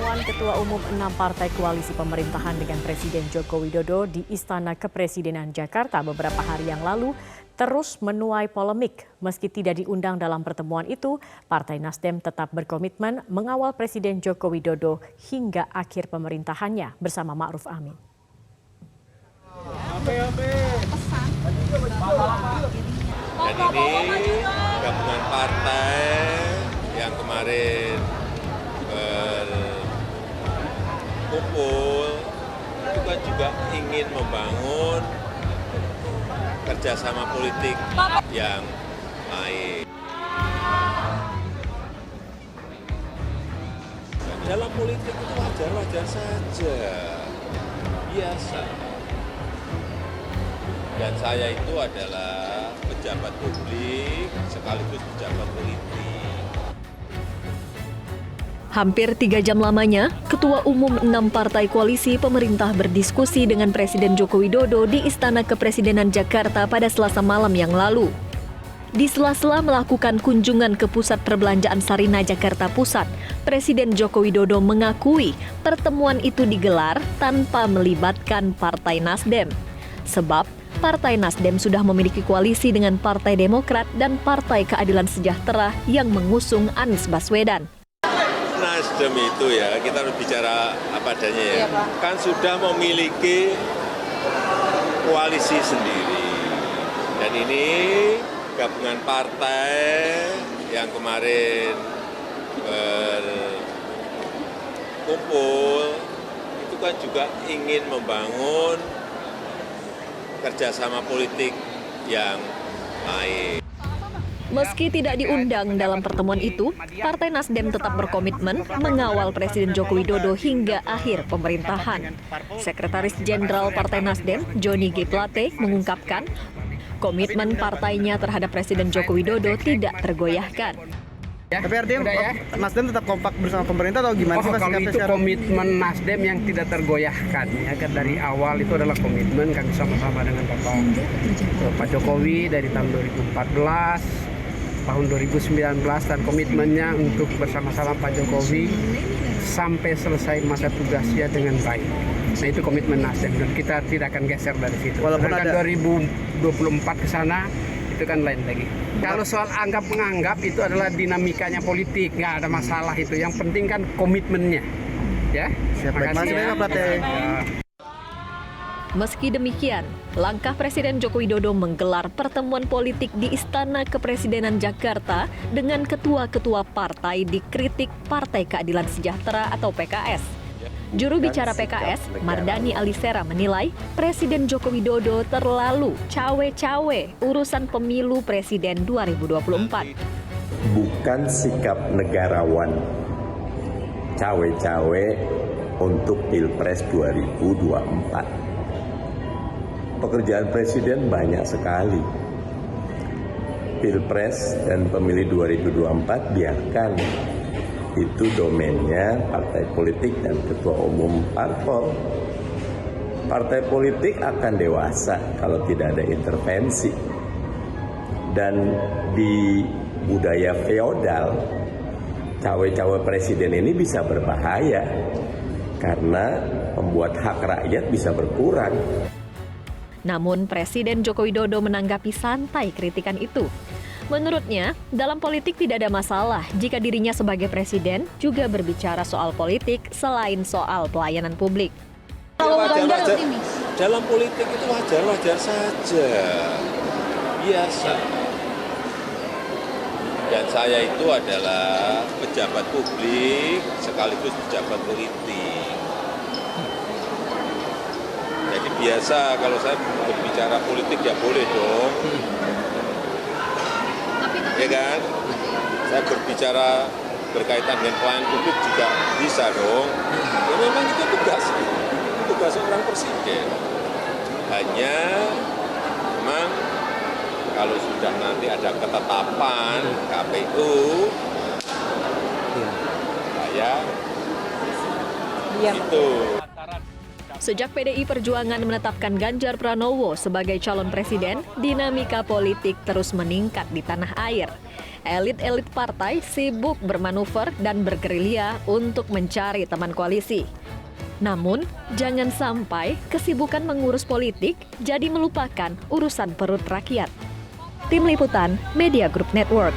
Pertemuan Ketua Umum 6 Partai Koalisi Pemerintahan dengan Presiden Joko Widodo di Istana Kepresidenan Jakarta beberapa hari yang lalu terus menuai polemik. Meski tidak diundang dalam pertemuan itu, Partai Nasdem tetap berkomitmen mengawal Presiden Joko Widodo hingga akhir pemerintahannya bersama Ma'ruf Amin. Dan ini gabungan partai yang kemarin berkumpul itu kan juga ingin membangun kerjasama politik yang baik. Dalam politik itu wajar-wajar saja, biasa. Dan saya itu adalah pejabat publik sekaligus pejabat politik. Hampir 3 jam lamanya, Ketua Umum 6 Partai Koalisi Pemerintah berdiskusi dengan Presiden Joko Widodo di Istana Kepresidenan Jakarta pada Selasa malam yang lalu. Di sela-sela melakukan kunjungan ke Pusat Perbelanjaan Sarinah Jakarta Pusat, Presiden Joko Widodo mengakui pertemuan itu digelar tanpa melibatkan Partai Nasdem. Sebab Partai Nasdem sudah memiliki koalisi dengan Partai Demokrat dan Partai Keadilan Sejahtera yang mengusung Anies Baswedan. Nasdem itu ya, kita harus bicara apa adanya ya. Kan sudah memiliki koalisi sendiri. Dan ini gabungan partai yang kemarin berkumpul itu kan juga ingin membangun kerjasama politik yang baik. Meski tidak diundang dalam pertemuan itu, Partai Nasdem tetap berkomitmen mengawal Presiden Joko Widodo hingga akhir pemerintahan. Sekretaris Jenderal Partai Nasdem, Johnny G. Plate, mengungkapkan komitmen partainya terhadap Presiden Joko Widodo tidak tergoyahkan. Tapi artinya Nasdem tetap kompak bersama pemerintah atau gimana sih Pak? Kalau itu komitmen Nasdem yang tidak tergoyahkan, ya kan dari awal itu adalah komitmen kami sama-sama dengan Pak Jokowi dari tahun 2014, tahun 2019 dan komitmennya untuk bersama-sama Pak Jokowi sampai selesai masa tugasnya dengan baik. Nah itu komitmen Nasdem dan kita tidak akan geser dari situ. Walaupun ada 2024 ke sana itu kan lain lagi. Kalau soal anggap-menganggap itu adalah dinamikanya politik, nggak ada masalah itu. Yang penting kan komitmennya, ya. Terima kasih ya, Plate. Meski demikian, langkah Presiden Joko Widodo menggelar pertemuan politik di Istana Kepresidenan Jakarta dengan ketua-ketua partai dikritik Partai Keadilan Sejahtera atau PKS. Juru bicara PKS, Mardani Alisera menilai Presiden Joko Widodo terlalu cawe-cawe urusan pemilu Presiden 2024. Bukan sikap negarawan cawe-cawe untuk Pilpres 2024. Pekerjaan Presiden banyak sekali. Pilpres dan pemilu 2024 biarkan. Itu domainnya partai politik dan ketua umum parpol. Partai politik akan dewasa kalau tidak ada intervensi. Dan di budaya feodal, cawe-cawe presiden ini bisa berbahaya karena membuat hak rakyat bisa berkurang. Namun Presiden Joko Widodo menanggapi santai kritikan itu. Menurutnya, dalam politik tidak ada masalah jika dirinya sebagai presiden juga berbicara soal politik selain soal pelayanan publik. Wajar-wajar, dalam politik itu wajar-wajar saja, biasa. Dan saya itu adalah pejabat publik sekaligus pejabat politik. Jadi biasa kalau saya berbicara politik ya boleh dong. Ya kan? Saya berbicara berkaitan dengan pelayanan publik juga bisa dong. Ya memang itu tugas seorang presiden. Hanya memang kalau sudah nanti ada ketetapan KPU, saya itu. Sejak PDI Perjuangan menetapkan Ganjar Pranowo sebagai calon presiden, dinamika politik terus meningkat di tanah air. Elit-elit partai sibuk bermanuver dan bergerilya untuk mencari teman koalisi. Namun, jangan sampai kesibukan mengurus politik jadi melupakan urusan perut rakyat. Tim Liputan Media Group Network.